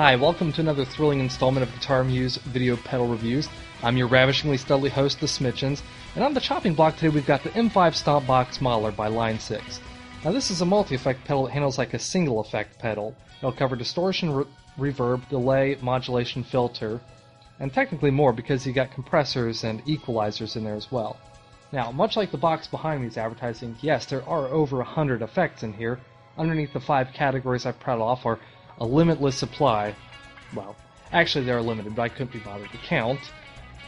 Hi, welcome to another thrilling installment of Guitar-Muse video pedal reviews. I'm your ravishingly studly host, The Smitchens, and on the chopping block today we've got the M5 Stompbox Modeler by Line 6. Now this is a multi-effect pedal that handles like a single effect pedal. It'll cover distortion, reverb, delay, modulation, filter, and technically more because you got compressors and equalizers in there as well. Now, much like the box behind me is advertising, yes, there are over 100 effects in here. Underneath the 5 categories I've printed off are a limitless supply. Well, actually they are limited, but I couldn't be bothered to count.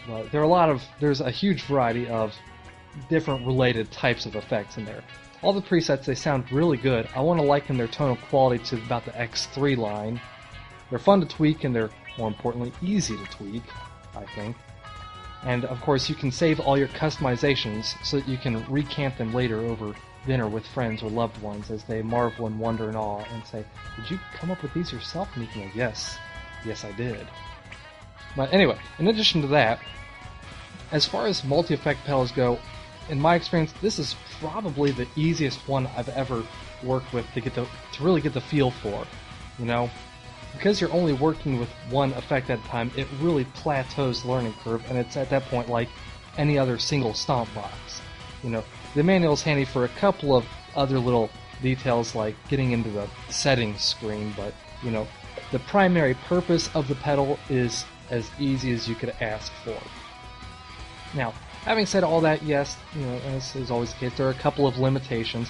But there's a huge variety of different related types of effects in there. All the presets, they sound really good. I want to liken their tonal quality to about the X3 line. They're fun to tweak, and they're, more importantly, easy to tweak, I think. And, of course, you can save all your customizations so that you can recant them later over dinner with friends or loved ones as they marvel and wonder and awe and say, "Did you come up with these yourself?" And you can go, "Yes, I did." But anyway, in addition to that, as far as multi-effect pedals go, in my experience, this is probably the easiest one I've ever worked with to really get the feel for. You know, because you're only working with one effect at a time, it really plateaus the learning curve, and it's at that point like any other single stomp box. You know, the manual's handy for a couple of other little details like getting into the settings screen, but, you know, the primary purpose of the pedal is as easy as you could ask for. Now, having said all that, yes, you know, as is always the case, there are a couple of limitations.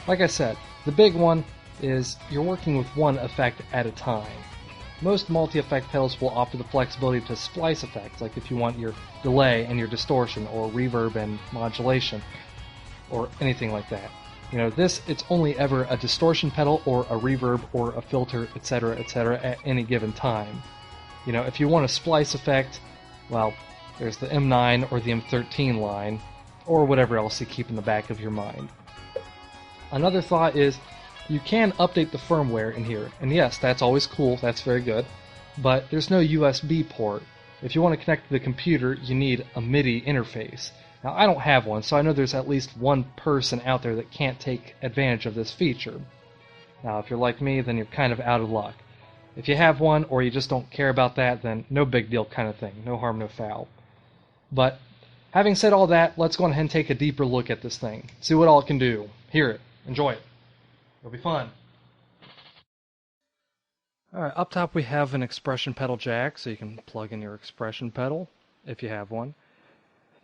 Like I said, the big one is you're working with one effect at a time. Most multi-effect pedals will offer the flexibility to splice effects, like if you want your delay and your distortion, or reverb and modulation, or anything like that. You know, it's only ever a distortion pedal, or a reverb, or a filter, etc., at any given time. You know, if you want a splice effect, well, there's the M9 or the M13 line, or whatever else you keep in the back of your mind. Another thought is, you can update the firmware in here, and yes, that's always cool, that's very good, but there's no USB port. If you want to connect to the computer, you need a MIDI interface. Now, I don't have one, so I know there's at least one person out there that can't take advantage of this feature. Now, if you're like me, then you're kind of out of luck. If you have one, or you just don't care about that, then no big deal kind of thing. No harm, no foul. But, having said all that, let's go ahead and take a deeper look at this thing. See what all it can do. Hear it. Enjoy it. It'll be fun. Alright, up top we have an expression pedal jack, so you can plug in your expression pedal, if you have one.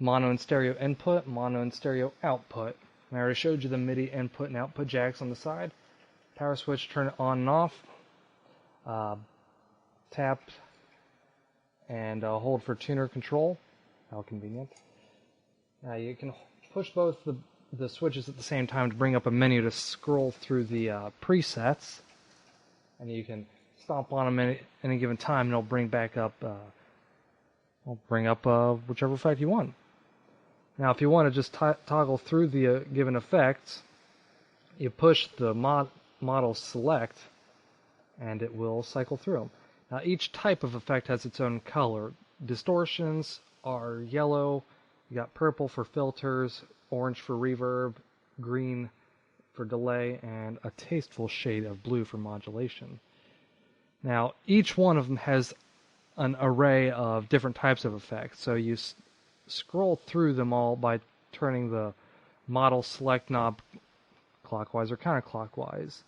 Mono and stereo input, mono and stereo output. I already showed you the MIDI input and output jacks on the side. Power switch, turn it on and off. Tap and hold for tuner control. How convenient. Now you can push both the switches at the same time to bring up a menu to scroll through the presets, and you can stomp on them at any given time, and it'll bring back up, whichever effect you want. Now, if you want to just toggle through the given effects, you push the model select, and it will cycle through them. Now, each type of effect has its own color. Distortions are yellow. You got purple for filters, orange for reverb, green for delay, and a tasteful shade of blue for modulation. Now, each one of them has an array of different types of effects, so you scroll through them all by turning the model select knob clockwise or counterclockwise.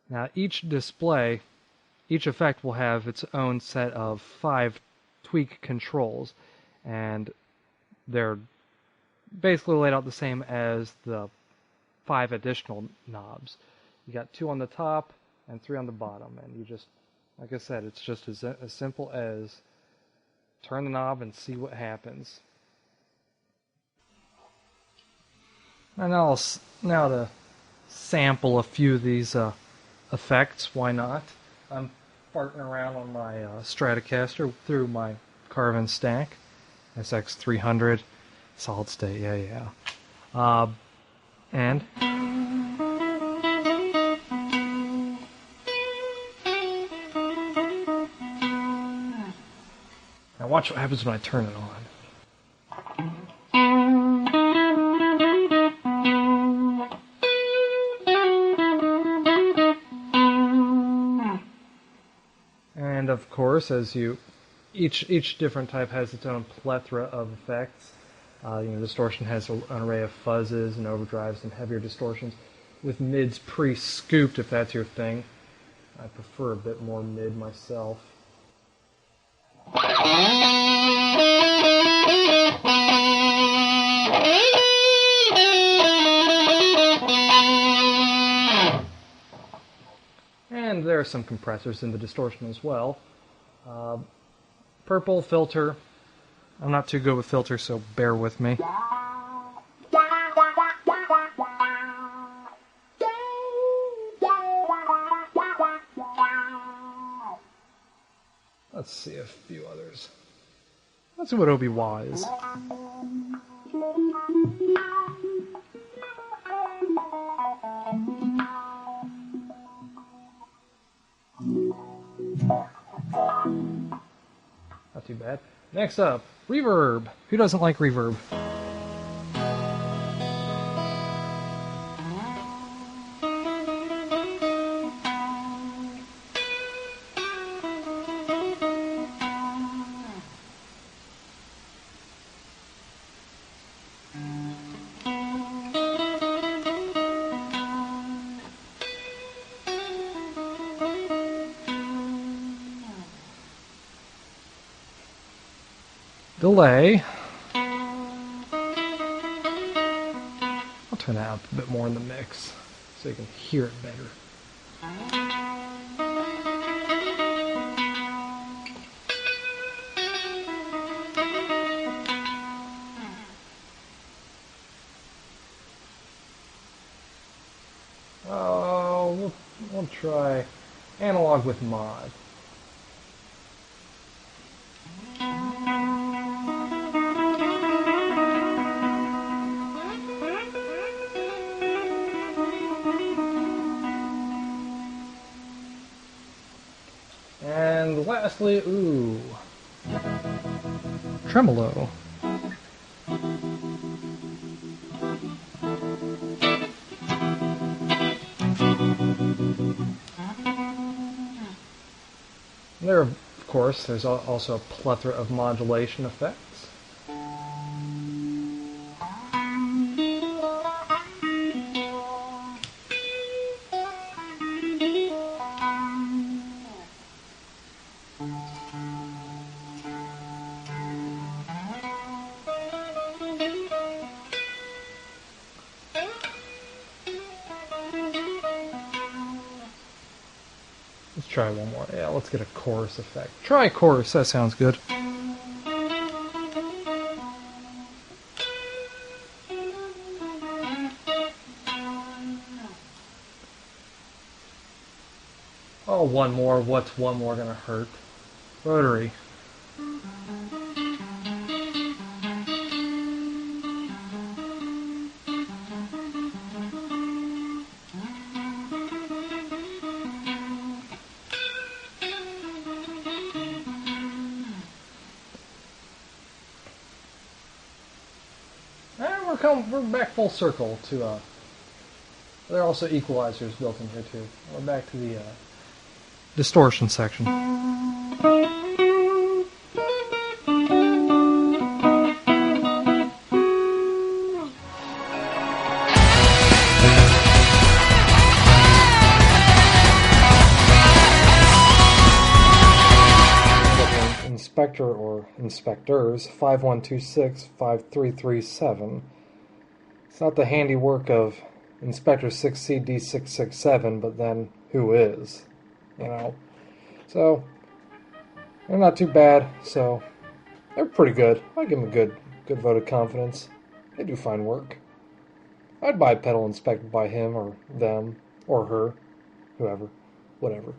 Now, each effect will have its own set of 5 tweak controls, and they're basically laid out the same as the 5 additional knobs. You got 2 on the top and 3 on the bottom, and you just, like I said, it's just as simple as turn the knob and see what happens. And now to sample a few of these effects, why not? I'm farting around on my Stratocaster through my Carvin stack, SX300. Solid state, yeah. And now watch what happens when I turn it on. of course, each different type has its own plethora of effects. Distortion has an array of fuzzes and overdrives and heavier distortions, with mids pre-scooped if that's your thing. I prefer a bit more mid myself. And there are some compressors in the distortion as well. Purple filter. I'm not too good with filters, so bear with me. Let's see a few others. Let's see what OB-Wah is. Not too bad. Next up, reverb. Who doesn't like reverb? Delay. I'll turn that up a bit more in the mix so you can hear it better. Oh, we'll try analog with mod. And lastly, tremolo. There, of course, there's also a plethora of modulation effects. Let's try one more. Yeah, let's get a chorus effect. Try chorus, that sounds good. Oh, one more. What's one more gonna hurt? Rotary. We're back full circle to, there are also equalizers built in here too. We're back to the distortion section. Inspector or inspectors 5126-5337. It's not the handiwork of Inspector 6CD667, but then who is? So they're not too bad. So they're pretty good. I give them a good vote of confidence. They do fine work. I'd buy a pedal inspected by him or them or her, whoever, whatever.